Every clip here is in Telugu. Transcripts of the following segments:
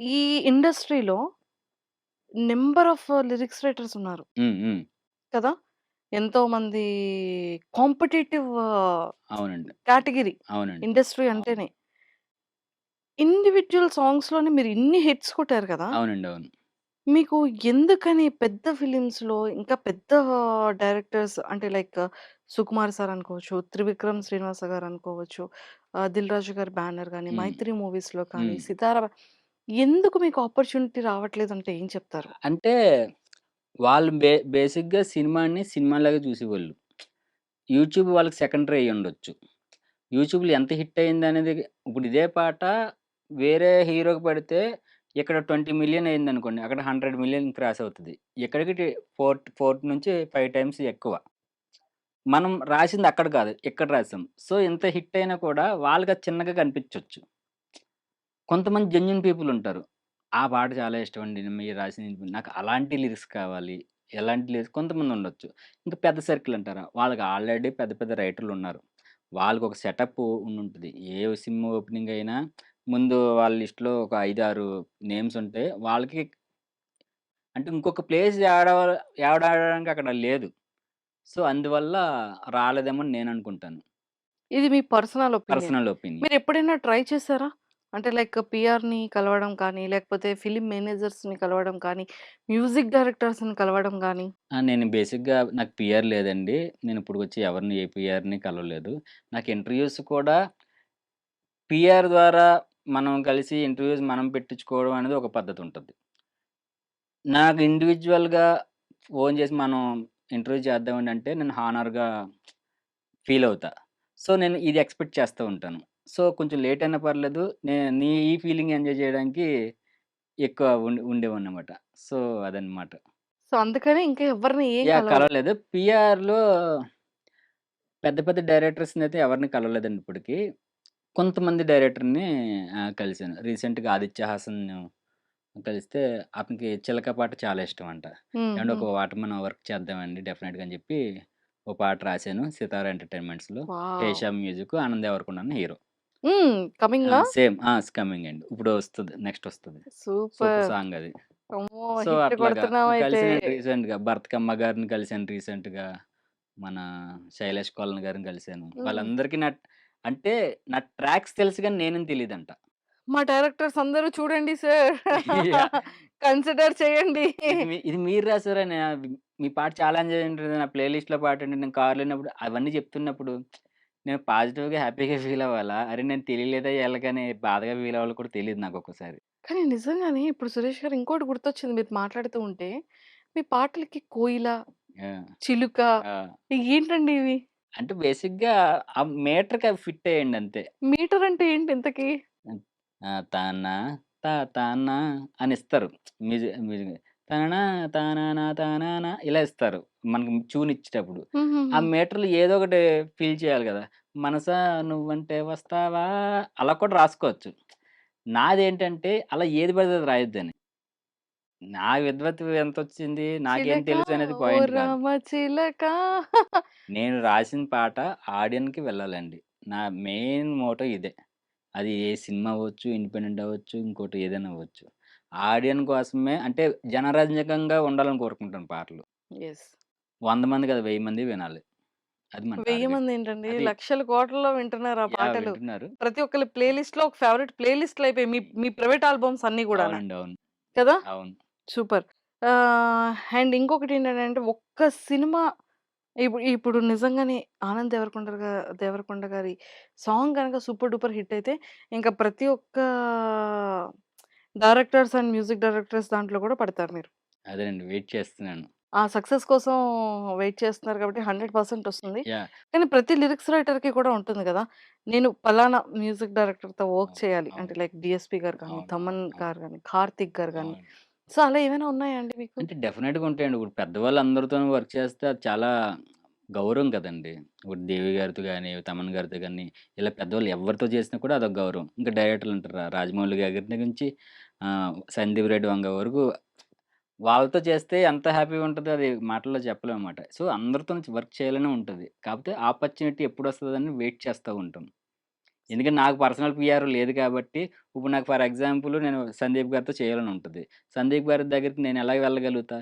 ఈ ఇండస్ట్రీలో నంబర్ ఆఫ్ లిరిక్స్ రైటర్స్ ఉన్నారు హ్మ్. హ్మ్. కదా! ఎంతోమంది కాంపిటీటివ్ అవునండి. కేటగిరీ అవునండి. ఇండస్ట్రీ అవును. అంటేనే. ఇండివిడ్యువల్ సాంగ్స్‌లోనే మీరు ఇన్ని హిట్స్ కొట్టారు కదా! అవునండి. అవును. మీకు ఎందుకని పెద్ద ఫిల్మ్స్‌లో ఇంకా పెద్ద డైరెక్టర్స్ అంటే లైక్ 'సుకుమార్' సార్ అనుకోవచ్చు, 'త్రివిక్రమ్ శ్రీనివాస' గారు అనుకోవచ్చు, 'దిల్ రాజు' గారి బ్యానర్ గాని, హ్మ్. 'మైత్రి' మూవీస్‌లో కానీ, హ్మ్. 'సితార' ఎందుకు మీకు ఆపర్చునిటీ రావట్లేదంటే ఏం చెప్తారు? అంటే వాళ్ళు బేసిక్‌గా సినిమాని సినిమాలాగా చూసేవాళ్ళు. యూట్యూబ్ వాళ్ళకి సెకండరీ అయ్యుండొచ్చు. యూట్యూబ్‌లో ఎంత హిట్ అయిందనేది ఇప్పుడు ఇదే పాట వేరే హీరోకి పడితే ఇక్కడ 20,000,000 అయిందనుకోండి. అక్కడ 100,000,000 క్రాస్ అవుతది. ఇక్కడికి 4 నుంచి 5 టైమ్స్ ఎక్కువ. మనం రాసింది అక్కడ కాదు. ఇక్కడ రాసాం. సో, ఇంత హిట్ అయినా కూడా వాళ్ళకది చిన్నగా కనిపించొచ్చు. కొంతమంది జెన్యూన్ పీపుల్ ఉంటారు. ఆ పాట చాలా ఇష్టమండి. మీరు రాసింది నాకు అలాంటి లిరిక్స్ కావాలి. ఎలాంటి లిరిక్స్ కొంతమందుండొచ్చు. ఇంకా పెద్ద సర్కిల్ అంటారా? వాళ్ళకి ఆల్రెడీ పెద్ద పెద్ద రైటర్లున్నారు. వాళ్ళకొక సెటప్ ఉండుంటది. ఏ సినిమా ఓపెనింగ్ అయినా ముందు వాళ్ళ లిస్ట్‌లో ఒక 5, 6 నేమ్స్ ఉంటే వాళ్ళకి అంటే ఇంకొక ప్లేస్ యాడ్ అవ్వడానికి అక్కడ లేదు. సో, అందువల్ల రాలేదేమో అని నేననుకుంటాను. ఇది మీ పర్సనల్ ఒపీనియన్. Personal opinion. మీరెప్పుడైనా ట్రై చేసారా? అంటే లైక్ పీఆర్‌ని కలవడం కానీ, లేకపోతే ఫిల్మ్ మేనేజర్స్‌ని కలవడం కానీ, మ్యూజిక్ డైరెక్టర్స్‌ని కలవడం గానీ? నేను బేసిక్‌గా నాకు పీఆర్ లేదండి. నేనిప్పటికొచ్చి ఎవరిని ఏ పీఆర్‌ని కలవలేదు. నాకు ఇంటర్‌వ్యూస్ కూడా పీఆర్ ద్వారా మనం కలిసి ఇంటర్‌వ్యూస్ మనం పెట్టించుకోవడం అనేది ఒక పద్ధతుంటది. నాకు ఇండివిడ్యువల్‌గా ఫోను చేసి మనం ఇంటర్‌వ్యూ చేద్దామండి అంటే నేను హానర్‌గా ఫీలవుతా. సో, నేను ఇది ఎక్స్‌పెక్ట్ చేస్తూ ఉంటాను. సో, కొంచెం లేట్ అయినా పర్లేదు. నీ ఈ ఫీలింగ్ ఎంజాయ్ చేయడానికి ఎక్కువ ఉండేవాడినన్నమాట. సో, అదన్నమాట. సో, అందుకని ఇంకా ఎవ్వరిని ఏం కలవలేదు. కలవలేదు. పీఆర్‌లో పెద్ద పెద్ద డైరెక్టర్స్‌నైతే ఎవరిని కలవలేదండి ఇప్పటికి. కొంతమంది డైరెక్టర్‌ని కలిసాను. రీసెంట్‌గా 'ఆదిత్య హాసన్' కలిస్తే అతనికి 'చిలక' పాట చాలా ఇష్టమంట. హ్మ్. ఏవండీ హ్మ్. ఒక పాట మనం వర్క్ చేద్దామండి డెఫినెట్‌గా అని చెప్పి, ఓ పాట రాసాను 'సితార ఎంటర్‌టైన్‌మెంట్స్‌లో'. వావ్! 'హేషామ్ మ్యూజిక్, ఆనంద్ దేవరకొండను హీరో. హ్మ్. కమింగా? సేమ్ ఇట్స్ కమింగ్ అండి. ఇప్పుడు వస్తది. నెక్స్ట్ వస్తది. Super super. సాంగ్ అది. అమ్మో! సో, హిట్ అట్లాగా కొడుతున్నావయితే. కలిసానండి రీసెంట్‌గా. 'భరతకమ్మ' గారిని కలిసాను రీసెంట్‌గా. మన 'శైలేష్ కోలన్' గారిని కలిసాను. హ్మ్. వాళ్ళందరికీ అంటే నా ట్రాక్స్ తెలుసు గానీ నేనని తెలీదంట. మా డైరెక్టర్స్ అందరూ చూడండి సార్. యాహ్! కన్సిడర్ చేయండి. ఇది మీరు రాసారని మీ పాట చాలా ఎంజాయ్ ఉంటది. నా ప్లే లిస్ట్‌లో పాటండి. నేను కార్‌లో ఎళ్ళినప్పుడు అవన్నీ చెప్తున్నప్పుడు నేను పాజిటివ్‌గా, హ్యాపీగా ఫీల్ అవ్వాలా? అరే! నేను తెలియలేదా ఈళ్ళకని బాధగా ఫీల్ అవ్వాలో కూడా తెలీదు నాకొక్కసారి. కానీ నిజంగానే ఇప్పుడు సురేష్ గారు ఇంకోటి గుర్తొచ్చింది మీరు మాట్లాడుతూ ఉంటే. మీ పాటలకి కోయిల, ఆ! చిలుక ఆ! ఏంటండి ఇవి? అంటే బేసిక్‌గా ఆ మీటర్‌కి అవి ఫిట్ అయ్యండి అంతే. మీటర్ అంటే ఏంటి ఇంతకి? హ్మ్. తానా తానా అని ఇస్తారు. మ్యూజిక్ తననా తానానా తానానా ఇలా ఇస్తారు. మనకు ట్యూన్ ఇచ్చేటప్పుడు. ఆ హుహుహు. మీటర్‌లో ఏదో ఒకటి ఫిల్ చేయాలి గదా! మనసా నువ్వంటే వస్తావా అలా కూడా రాసుకోవచ్చు. నాదేంటంటే అలా ఏది పడితే అది రాయొద్దని. నా విద్వత్తు ఎంతొచ్చింది, నాకేం చిలక తెలుసు అనేది ఓ పాయింట్ కాదు. రామ చిలక. నేను రాసిన పాట ఆడియన్‌కి వెళ్ళాలండి. నా మెయిన్ మోటో ఇదే. అది ఏ సినిమా అవ్వచ్చు, ఇండిపెండెంట్ అవ్వచ్చు, ఇంకోటి ఏదైనా అవ్వచ్చు. ఆడియన్ కోసమే అంటే జనరంజకంగా ఉండాలని కోరుకుంటాను పాటలు. యెస్. 100 మంది కాదు 1000 మంది వినాలి. అది మన 1000 టార్గెట్. మందేంటండి అది లక్షల కోట్లలో వింటున్నారు ఆ పాటలు. వింటున్నారు. ప్రతి ఒక్కళ్ళ ప్లే లిస్ట్‌లో ఒక ఫేవరెట్ ప్లే లిస్ట్‌లు అయిపోయాయి. మీ మీ ప్రైవేట్ ఆల్బమ్స్ అన్నీ గూడాన. అవునండి. అవును. కదా! అవును. సూపర్. అండ్ ఇంకొకటేంటంటే ఒక్క సినిమా ఇప్పుడు నిజంగానే 'ఆనంద్ దేవరకొండ గారి' సాంగ్ గనక సూపర్ డూపర్ హిట్ అయితే ఇంకా ప్రతి ఒక్క డైరెక్టర్స్ అండ్ మ్యూజిక్ డైరెక్టర్స్ దాంట్లో గూడా పడతారు మీరు. అదేనండి వెయిట్ చేస్తున్నాను. ఆ సక్సెస్ కోసం వెయిట్ చేస్తున్నారు కాబట్టి 100% వస్తుంది. యాహ్! కానీ ప్రతి లిరిక్స్ రైటర్‌కి కూడా ఉంటుంది గదా! నేను పలానా మ్యూజిక్ డైరెక్టర్‌తో వర్క్ అవును. చేయాలి. అంటే అవును. లైక్ 'డీఎస్‌పీ' గారు కానీ, అవును. అవును. 'తమన్' అవును. గారు గాని, 'కార్తిక్' గారు గాని. అవును. సో, అలా ఏమైనా ఉన్నాయా అండి మీకు? అంటే డెఫినెట్‌గా ఉంటాయండి. ఇప్పుడు పెద్దవాళ్ళందరితోని వర్క్ చేస్తే అది చాలా గౌరవం కదండీ! ఇప్పుడు 'దేవి' గారితో గాని, 'తమన్' గారితో గాని ఇలా పెద్దవాళ్ళు ఎవరితో చేసినా కూడా అదొక గౌరవం. ఇంకా డైరెక్టర్లు ఉంటారు. 'రాజమౌళి' గారి దగ్గర నుంచి 'సందీప్ రెడ్డి వంగ' వరకు వాళ్ళతో చేస్తే ఎంత హ్యాపీగా ఉంటదో అది మాటల్లో చెప్పలేమన్నమాట. సో, అందరితోని వర్క్ చేయాలనే ఉంటది. కాపోతే ఆపర్చునిటీ ఎప్పుడొస్తదని వెయిట్ చేస్తా ఉంటాం. ఎందుకంటే నాకు పర్సనల్ పీఆర్ లేదు కాబట్టి, ఇప్పుడు నాకు ఫర్ ఎగ్జాంపుల్ నేను సందీప్ గారితో చేయాలని ఉంటది. సందీప్ గారి దగ్గరికి నేను ఎలా వెళ్ళగలుగుతా?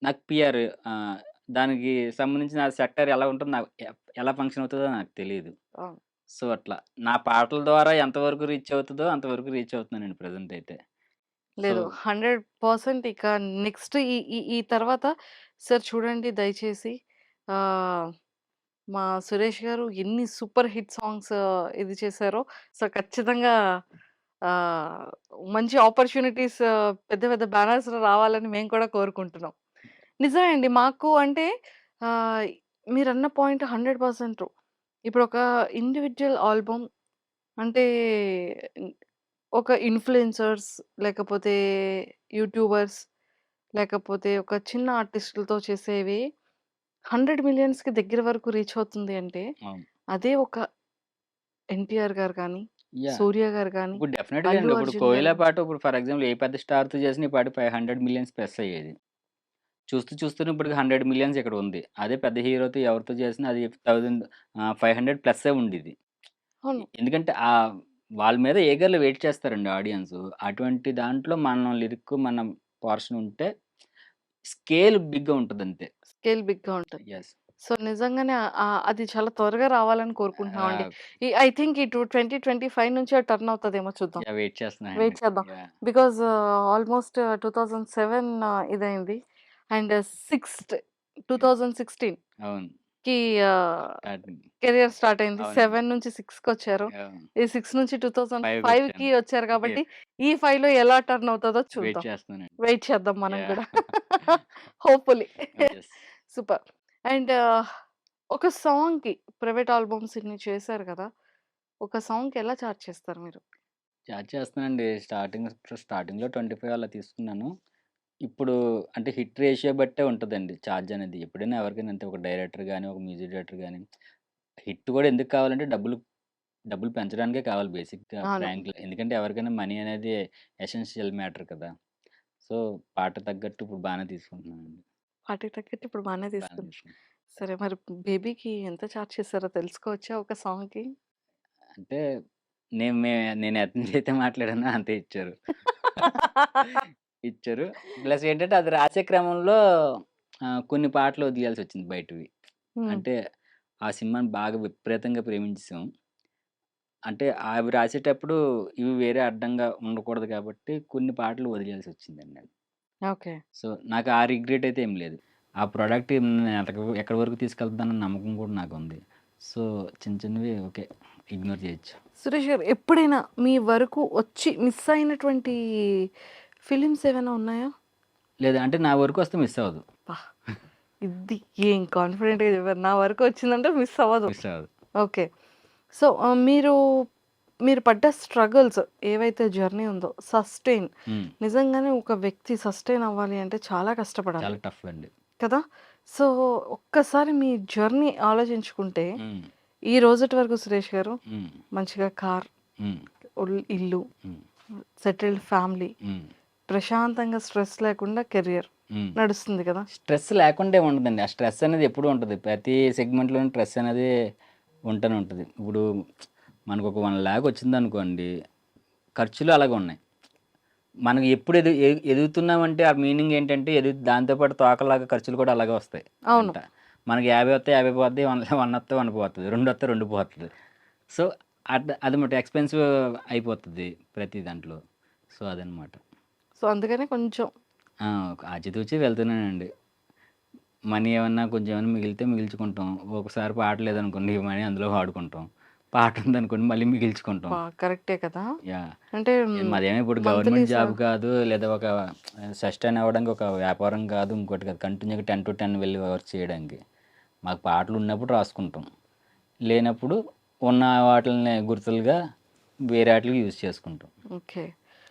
నాకు పీఆర్ ఆహ్, దానికి సంబంధించిన సెక్టార్ ఎలా ఉంటుందో నాకు ఎలా ఫంక్షన్ అవుతదో నాకు తెలీదు. అవును. సో, అట్లా. నా పాటల ద్వారా ఎంతవరకు రీచ్ అవుతదో అంతవరకు రీచ్ అవుతున్నానండి ప్రెజెంట్ అయితే. సో, లేదు. 100% ఇక నెక్స్ట్ ఈ ఈ ఈ తర్వాత సార్ చూడండి దయచేసి ఆహ్, మా సురేష్ గారు ఎన్ని సూపర్ హిట్ సాంగ్స్ ఇది చేశారో సో, ఖచ్చితంగా ఆహ్, మంచి ఆపర్చునిటీస్ పెద్ద పెద్ద బ్యానర్స్‌లో రావాలని మేము కూడా కోరుకుంటున్నాం. నిజమే అండి. మాకు అంటే ఆహ్, మీరన్న పాయింట్ 100% ఇప్పుడొక ఇండివిడ్యువల్ ఆల్బమ్ అంటే ఒక ఇన్‌ఫ్లుయెన్సర్స్ లేకపోతే యూట్యూబర్స్ లేకపోతే ఒక చిన్న ఆర్టిస్టులతో చేసేవి 100 మిలియన్స్‌కి దగ్గర వరకు రీచ్ అవుతుంది అంటే, అవును. అదే ఒక 'ఎన్టీఆర్' గారు గానీ, యాహ్! 'సూర్య' గారు గానీ, ఇప్పుడు డెఫినెట్‌గా 'అల్లు అండి. ఇప్పుడు అర్జున్' గారు 'కోయిలా' గానీ పాట ఇప్పుడు ఫర్ ఎగ్జాంపుల్ ఏ పెద్ద స్టార్‌తో చేసినా ఈ పాట 500 మిలియన్స్ ప్లస్ అయ్యేది. చూస్తూ చూస్తూనే ఇప్పటికి 100 మిలియన్స్ ఇక్కడ ఉంది. అదే పెద్ద హీరోతో ఎవరితో చేసినా అది 500 ప్లస్సే ఉండేది. అవును. ఎందుకంటే వాళ్ళ మీద ఈగర్‌లీ వెయిట్ చేస్తారండి ఆడియన్సు. అటువంటి దాంట్లో మనం లిరిక్ మన పోర్షన్ ఉంటే స్కేల్ బిగ్‌గా ఉంటదంతే. స్కేల్ బిగ్‌గా ఉంటది. యెస్. సో, నిజంగానే అది చాలా త్వరగా రావాలని కోరుకుంటున్నామండి. ఆహ్, ఐ థింక్ 2025 నుంచి అది టర్న్ అవుతదేమో చూద్దాం. యాహ్! వెయిట్ చేస్తున్నానండి. వెయిట్ చేద్దాం. యాహ్! Because almost 2007 ఇదయింది. అండ్ 2016కి అవును. ఆహ్, స్టార్టింగ్. కెరియర్ స్టార్ట్ అయింది. అవునండి. 7 నుంచి 6కొచ్చారు. అవును. ఈ 6 నుంచి 2005కి 5కొచ్చాను. వచ్చారు కాబట్టి, ఈ 5లో ఎలా టర్న్ అవుతదో వెయిట్ చూద్దాం. చేస్తున్నానండి. వెయిట్ చేద్దాం మనం యాహ్! గూడా. హోప్‌ఫుల్లీ. యెస్. సూపర్. అండ్ ఒక సాంగ్‌కి ప్రైవేట్ ఆల్బమ్స్ ఇన్ని చేశారు కదా! ఒక సాంగ్‌కి ఎలా చార్జ్ చేస్తారు మీరు? చార్జ్ చేస్తున్నానండి. స్టార్టింగ్‌లో 25 అలా తీసుకున్నాను. ఇప్పుడు అంటే హిట్ రేషియో బట్టే ఉంటదండి చార్జ్ అనేది. ఎప్పుడైనా ఎవరికైనా అంతే ఒక డైరెక్టర్ గాని, ఒక మ్యూజిక్ డైరెక్టర్ గాని హిట్ కూడా ఎందుకు కావాలంటే డబ్బులు పెంచడానికే కావాలి బేసిక్‌గా అవును. ఫ్రాంక్‌గా. ఎందుకంటే ఎవరికైనా మనీ అనేది ఎసెన్షియల్ మ్యాటర్ కదా! సో, పాట తగ్గట్టు ఇప్పుడు బానే తీసుకుంటున్నానండి. వాటికి తగ్గట్టు ఇప్పుడు బానే బానే తీసుకున్నారు. తీసుకుంటున్నాను. సరే మరి బేబీకి ఎంత చార్జ్ చేశారో తెలుసుకోవచ్చా ఒక సాంగ్‌కి? అంటే నేను ఎంతైతే మాట్లాడానో అంతే ఇచ్చారు. ఇచ్చారు. ప్లస్ ఏంటంటే అది రాసే క్రమంలో కొన్ని పాటలు వదిలేయాల్సొచ్చింది బయటవి. హ్మ్. అంటే ఆ సినిమాని బాగా విపరీతంగా ప్రేమించేసాం. అంటే అవి రాసేటప్పుడు ఇవి వేరే అడ్డంగా ఉండకూడదు కాబట్టి కొన్ని పాటలు వదిలేయాల్సొచ్చిందండి నేను. ఓకే. సో, నాకు ఆ రిగ్రెట్ అయితే ఏమి లేదు. ఆ ప్రొడక్ట్ నేను ఎక్కడి వరకు తీసుకెళ్తానన్న నమ్మకం కూడా నాకుంది. సో, చిన్న చిన్నవి ఓకే. ఇగ్నోర్ చేయొచ్చు. సురేష్ గారు ఎప్పుడైనా మీ వరకు వచ్చి మిస్ అయినటువంటి ఫిల్మ్స్ ఏమైనా ఉన్నాయా? లేదా అంటే నా వరకు వస్తే మిస్ అవ్వదు. అబ్బా! ఇది ఏం కాన్ఫిడెంట్‌గా చెప్పారు. నా వరకు వచ్చిందంటే మిస్ అవ్వదు. మిస్ అవ్వదు. ఓకే. సో, మీరు పడ్డ స్ట్రగుల్స్ ఏవైతే జర్నీ ఉందో హ్మ్. నిజంగానే ఒక వ్యక్తి సస్టైన్ అవ్వాలి అంటే చాలా కష్టపడాలి. చాలా టఫ్ అండి. కదా! సో, ఒక్కసారి మీ జర్నీ ఆలోచించుకుంటే హ్మ్. ఈ రోజుటి వరకు సురేష్ గారు హ్మ్. మంచిగా కార్, హ్మ్. ఇల్లు, హ్మ్. సెటిల్డ్ ఫ్యామిలీ, హ్మ్. ప్రశాంతంగా స్ట్రెస్ లేకుండా కెరియర్ హ్మ్. నడుస్తుంది కదా! స్ట్రెస్ లేకుండా ఉండదండి. ఆ స్ట్రెస్ అనేది ఎప్పుడూ ఉంటది. ప్రతి సెగ్మెంట్‌లోను స్ట్రెస్ అనేది ఉంటూనే ఉంటది. ఇప్పుడు మనకొక 1,00,000 వచ్చిందనుకోండి, ఖర్చులు అలాగే ఉన్నాయి. మనం ఎప్పుడు ఎదుగుతున్నామంటే ఆ మీనింగ్ ఏంటంటే దాంతో పాటు తోకలాగా ఖర్చులు కూడా అలాగే వస్తాయి అవును. వెంట. మనకి 50 వస్తే 50 పోద్ది. 100 వస్తే 100 పోతది. 2 వస్తే 2 పోతది. సో, అదనమాట ఎక్స్‌పెన్సివ్ అయిపోతది ప్రతి దాంట్లో. సో, అదనమాట. సో, అందుకనే కొంచెం ఆ! ఆచితూచి వెళ్తున్నానండి. మనీ ఏమన్నా కొంచెం ఏమన్నా మిగిలితే మిగిల్చుకుంటాం. ఒకసారి పాట లేదనుకోండి మనీ అందులో వాడుకుంటాం. పాట ఉందనుకోండి మళ్ళీ మిగిల్చుకుంటాం. కరెక్టే కదా! యాహ్! అంటే మాదేమో ఇప్పుడు మంత్లీ గవర్నమెంట్ జాబ్ కాదు. లేదా ఒక సస్టైన్ అవ్వడానికి ఒక వ్యాపారం కాదు. ఇంకోటి కాదు. కంటిన్యూగా 10-10 వెళ్లి వర్క్ చేయడానికి. మాకు పాటలు ఉన్నప్పుడు రాసుకుంటాం. లేనప్పుడు ఉన్న వాటిల్ని గుర్తులుగా వేరే ఆటిలకి యూజ్ చేసుకుంటాం. ఓకే.